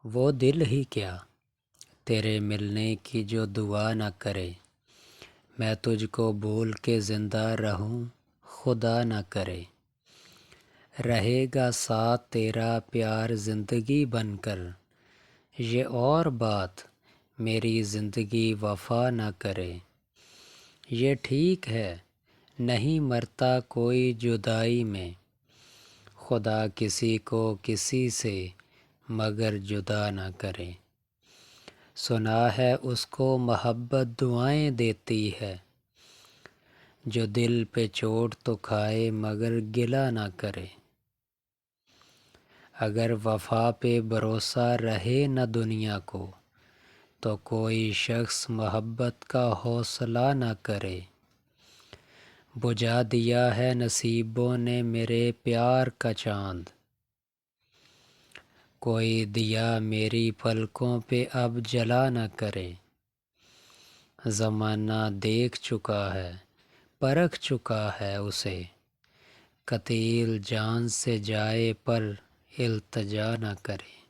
وہ دل ہی کیا تیرے ملنے کی جو دعا نہ کرے، میں تجھ کو بھول کے زندہ رہوں خدا نہ کرے۔ رہے گا ساتھ تیرا پیار زندگی بن کر، یہ اور بات میری زندگی وفا نہ کرے۔ یہ ٹھیک ہے نہیں مرتا کوئی جدائی میں، خدا کسی کو کسی سے مگر جدا نہ کرے۔ سنا ہے اس کو محبت دعائیں دیتی ہے، جو دل پہ چوٹ تو کھائے مگر گلہ نہ کرے۔ اگر وفا پہ بھروسہ رہے نہ دنیا کو، تو کوئی شخص محبت کا حوصلہ نہ کرے۔ بجھا دیا ہے نصیبوں نے میرے پیار کا چاند، کوئی دیا میری پلکوں پہ اب جلا نہ کرے۔ زمانہ دیکھ چکا ہے پرکھ چکا ہے اسے، قتیل جان سے جائے پر التجا نہ کرے۔